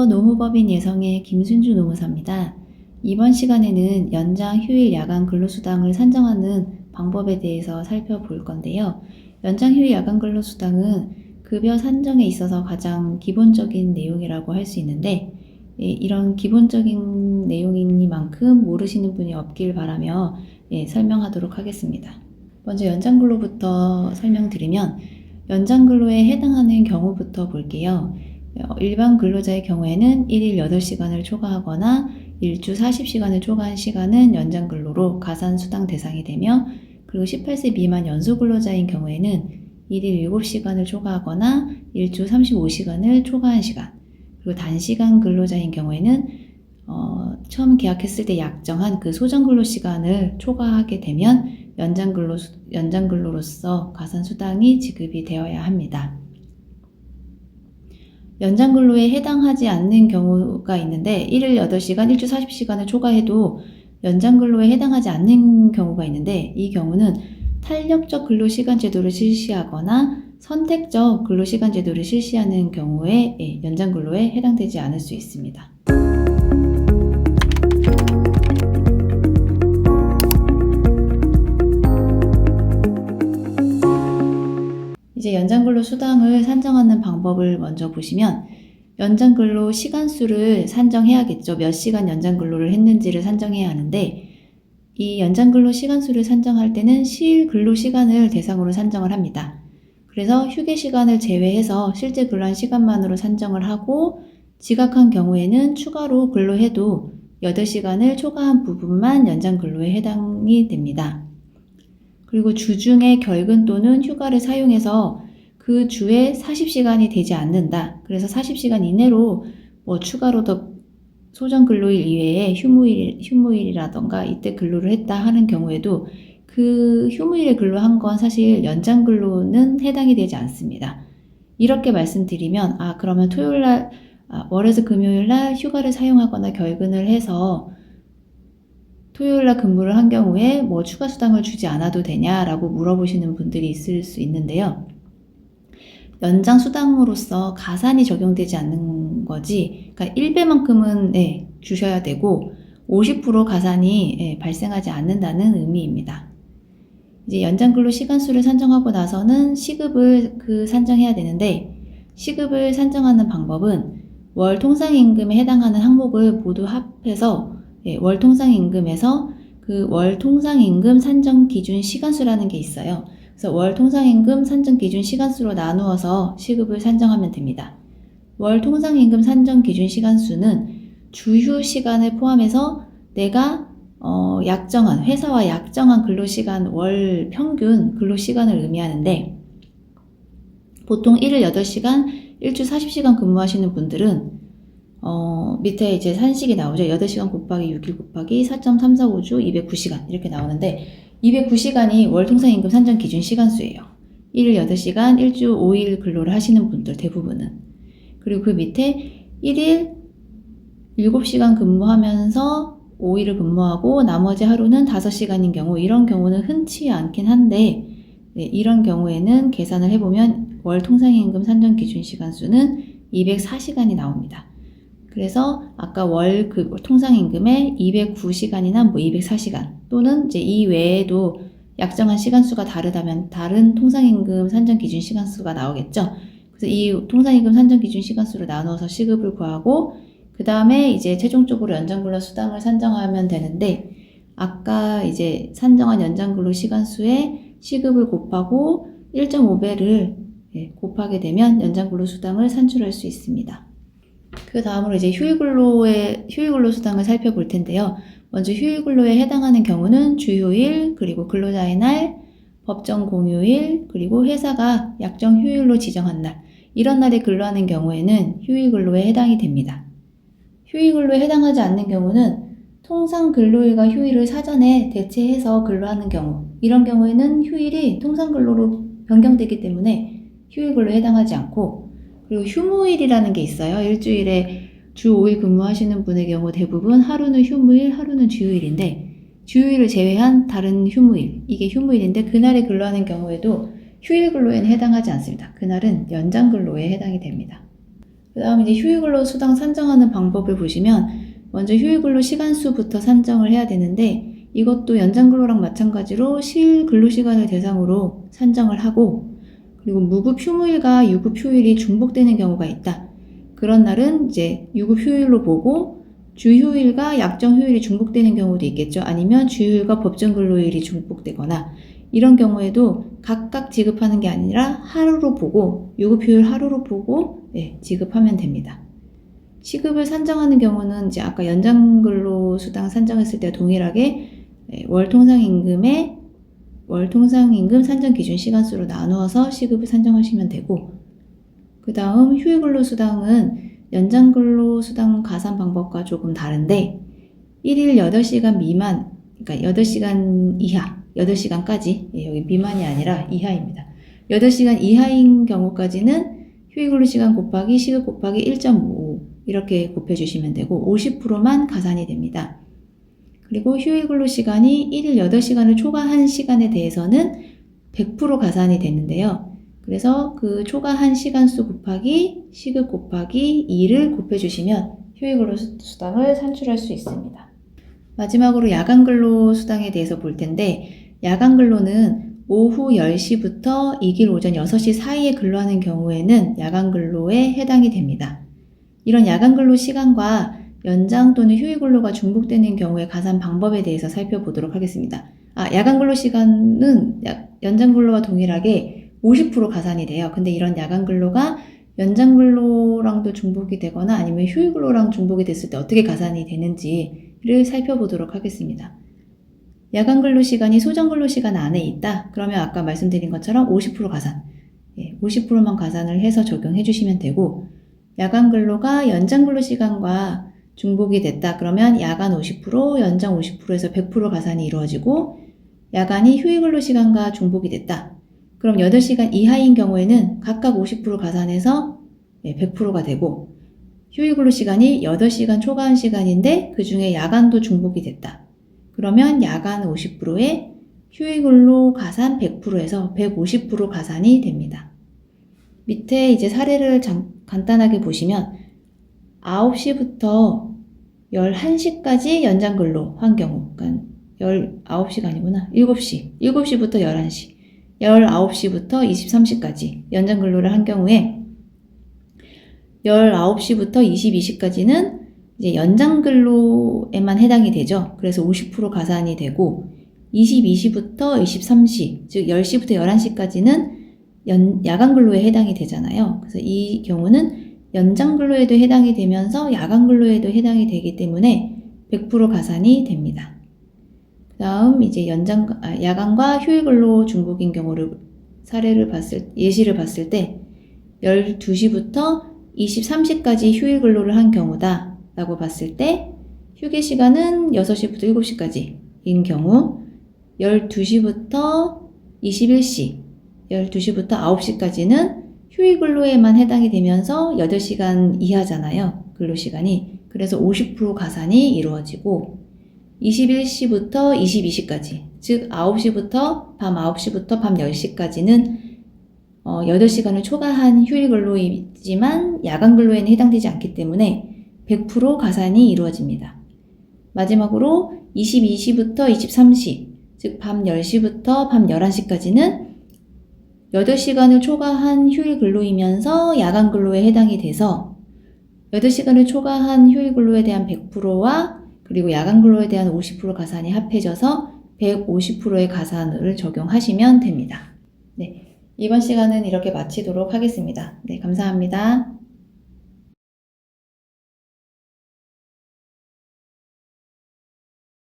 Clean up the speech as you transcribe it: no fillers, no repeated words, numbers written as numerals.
안녕하세요. 노무법인 예성의 김순주 노무사입니다. 이번 시간에는 연장 휴일 야간 근로수당을 산정하는 방법에 대해서 살펴볼 건데요. 연장 휴일 야간 근로수당은 급여 산정에 있어서 가장 기본적인 내용이라고 할 수 있는데, 이런 기본적인 내용이니만큼 모르시는 분이 없길 바라며 설명하도록 하겠습니다. 먼저 연장 근로부터 설명드리면, 연장 근로에 해당하는 경우부터 볼게요. 일반 근로자의 경우에는 1일 8시간을 초과하거나 일주 40시간을 초과한 시간은 연장 근로로 가산 수당 대상이 되며, 그리고 18세 미만 연소 근로자인 경우에는 1일 7시간을 초과하거나 일주 35시간을 초과한 시간, 그리고 단시간 근로자인 경우에는 처음 계약했을 때 약정한 그 소정 근로 시간을 초과하게 되면 연장 근로로서 가산 수당이 지급이 되어야 합니다. 연장 근로에 해당하지 않는 경우가 있는데, 1일 8시간, 일주 40시간을 초과해도 연장 근로에 해당하지 않는 경우가 있는데, 이 경우는 탄력적 근로시간 제도를 실시하거나 선택적 근로시간 제도를 실시하는 경우에 연장 근로에 해당되지 않을 수 있습니다. 이제 연장근로 수당을 산정하는 방법을 먼저 보시면, 연장근로 시간수를 산정해야겠죠. 몇 시간 연장근로를 했는지를 산정해야 하는데, 이 연장근로 시간수를 산정할 때는 시일 근로시간을 대상으로 산정을 합니다. 그래서 휴게 시간을 제외해서 실제 근로한 시간만으로 산정을 하고, 지각한 경우에는 추가로 근로해도 8시간을 초과한 부분만 연장근로에 해당이 됩니다. 그리고 주중에 결근 또는 휴가를 사용해서 그 주에 40시간이 되지 않는다. 그래서 40시간 이내로 추가로 더 소정 근로일 이외에 휴무일이라던가 이때 근로를 했다 하는 경우에도 그 휴무일에 근로한 건 사실 연장 근로는 해당이 되지 않습니다. 이렇게 말씀드리면, 그러면 토요일날, 월에서 금요일날 휴가를 사용하거나 결근을 해서 토요일날 근무를 한 경우에 추가 수당을 주지 않아도 되냐라고 물어보시는 분들이 있을 수 있는데요. 연장 수당으로서 가산이 적용되지 않는 거지, 그러니까 1배만큼은 주셔야 되고 50% 가산이 발생하지 않는다는 의미입니다. 이제 연장 근로 시간수를 산정하고 나서는 시급을 산정해야 되는데, 시급을 산정하는 방법은 월 통상임금에 해당하는 항목을 모두 합해서 월 통상임금에서 그 월 통상임금 산정 기준 시간수라는 게 있어요. 그래서 월 통상임금 산정 기준 시간수로 나누어서 시급을 산정하면 됩니다. 월 통상임금 산정 기준 시간수는 주휴 시간을 포함해서 내가 회사와 약정한 근로시간 월 평균 근로시간을 의미하는데, 보통 1일 8시간, 일주 40시간 근무하시는 분들은 밑에 이제 산식이 나오죠. 8시간 곱하기 6일 곱하기 4.345주 209시간 이렇게 나오는데, 209시간이 월 통상임금 산정 기준 시간수예요. 1일 8시간, 일주 5일 근로를 하시는 분들 대부분은. 그리고 그 밑에 1일 7시간 근무하면서 5일을 근무하고 나머지 하루는 5시간인 경우, 이런 경우는 흔치 않긴 한데, 이런 경우에는 계산을 해보면 월 통상임금 산정 기준 시간수는 204시간이 나옵니다. 그래서 아까 월 통상임금에 209시간이나 204시간 또는 이제 이 외에도 약정한 시간수가 다르다면 다른 통상임금 산정 기준 시간수가 나오겠죠. 그래서 이 통상임금 산정 기준 시간수로 나누어서 시급을 구하고, 그 다음에 이제 최종적으로 연장근로 수당을 산정하면 되는데, 아까 이제 산정한 연장근로 시간수에 시급을 곱하고 1.5배를 곱하게 되면 연장근로 수당을 산출할 수 있습니다. 그 다음으로 이제 휴일근로 수당을 살펴볼 텐데요. 먼저 휴일근로에 해당하는 경우는 주휴일, 그리고 근로자의 날, 법정 공휴일, 그리고 회사가 약정 휴일로 지정한 날, 이런 날에 근로하는 경우에는 휴일근로에 해당이 됩니다. 휴일근로에 해당하지 않는 경우는 통상 근로일과 휴일을 사전에 대체해서 근로하는 경우, 이런 경우에는 휴일이 통상 근로로 변경되기 때문에 휴일근로에 해당하지 않고, 그리고 휴무일이라는 게 있어요. 일주일에 주 5일 근무하시는 분의 경우 대부분 하루는 휴무일, 하루는 주휴일인데, 주휴일을 제외한 다른 휴무일, 이게 휴무일인데 그날에 근로하는 경우에도 휴일 근로에는 해당하지 않습니다. 그날은 연장 근로에 해당이 됩니다. 그 다음 이제 휴일근로수당 산정하는 방법을 보시면 먼저 휴일근로 시간수부터 산정을 해야 되는데 이것도 연장근로랑 마찬가지로 실근로시간을 대상으로 산정을 하고 그리고 무급 휴무일과 유급 휴일이 중복되는 경우가 있다. 그런 날은 이제 유급 휴일로 보고 주휴일과 약정 휴일이 중복되는 경우도 있겠죠. 아니면 주휴일과 법정 근로일이 중복되거나 이런 경우에도 각각 지급하는 게 아니라 하루로 보고 유급 휴일 하루로 보고 지급하면 됩니다. 시급을 산정하는 경우는 이제 아까 연장근로수당 산정했을 때 동일하게 월통상임금 산정 기준 시간수로 나누어서 시급을 산정하시면 되고 그 다음 휴일근로수당은 연장근로수당 가산 방법과 조금 다른데 1일 8시간 미만, 그러니까 8시간 이하, 8시간까지 여기 미만이 아니라 이하입니다. 8시간 이하인 경우까지는 휴일근로시간 곱하기 시급 곱하기 1.5 이렇게 곱해주시면 되고 50%만 가산이 됩니다. 그리고 휴일근로시간이 1일 8시간을 초과한 시간에 대해서는 100% 가산이 되는데요. 그래서 그 초과한 시간수 곱하기 시급 곱하기 2를 곱해주시면 휴일근로수당을 산출할 수 있습니다. 마지막으로 야간근로수당에 대해서 볼 텐데 야간근로는 오후 10시부터 이길 오전 6시 사이에 근로하는 경우에는 야간근로에 해당이 됩니다. 이런 야간근로 시간과 연장 또는 휴일근로가 중복되는 경우의 가산 방법에 대해서 살펴보도록 하겠습니다. 야간근로 시간은 연장근로와 동일하게 50% 가산이 돼요. 근데 이런 야간근로가 연장근로랑도 중복이 되거나 아니면 휴일근로랑 중복이 됐을 때 어떻게 가산이 되는지를 살펴보도록 하겠습니다. 야간근로 시간이 소정근로 시간 안에 있다? 그러면 아까 말씀드린 것처럼 50% 가산, 50%만 가산을 해서 적용해 주시면 되고 야간근로가 연장근로 시간과 중복이 됐다. 그러면 야간 50%, 연장 50%에서 100% 가산이 이루어지고 야간이 휴일근로 시간과 중복이 됐다. 그럼 8시간 이하인 경우에는 각각 50% 가산해서 100%가 되고 휴일근로 시간이 8시간 초과한 시간인데 그 중에 야간도 중복이 됐다. 그러면 야간 50%에 휴일근로 가산 100%에서 150% 가산이 됩니다. 밑에 이제 사례를 간단하게 보시면 9시부터 11시까지 연장근로 한 경우, 그러니까 19시가 아니구나. 7시부터 11시, 19시부터 23시까지 연장근로를 한 경우에 19시부터 22시까지는 이제 연장근로에만 해당이 되죠. 그래서 50% 가산이 되고 22시부터 23시, 즉 10시부터 11시까지는 야간근로에 해당이 되잖아요. 그래서 이 경우는 연장근로에도 해당이 되면서 야간근로에도 해당이 되기 때문에 100% 가산이 됩니다. 그 다음 이제 야간과 휴일근로 중복인 경우를 예시를 봤을 때 12시부터 23시까지 휴일근로를 한 경우다 라고 봤을 때 휴게 시간은 6시부터 7시까지인 경우 12시부터 21시, 12시부터 9시까지는 휴일근로에만 해당이 되면서 8시간 이하잖아요. 근로시간이. 그래서 50% 가산이 이루어지고 21시부터 22시까지, 즉 9시부터 밤 9시부터 밤 10시까지는 8시간을 초과한 휴일근로이지만 야간근로에는 해당되지 않기 때문에 100% 가산이 이루어집니다. 마지막으로 22시부터 23시, 즉 밤 10시부터 밤 11시까지는 8시간을 초과한 휴일근로이면서 야간근로에 해당이 돼서 8시간을 초과한 휴일근로에 대한 100%와 그리고 야간근로에 대한 50% 가산이 합해져서 150%의 가산을 적용하시면 됩니다. 네, 이번 시간은 이렇게 마치도록 하겠습니다. 네, 감사합니다.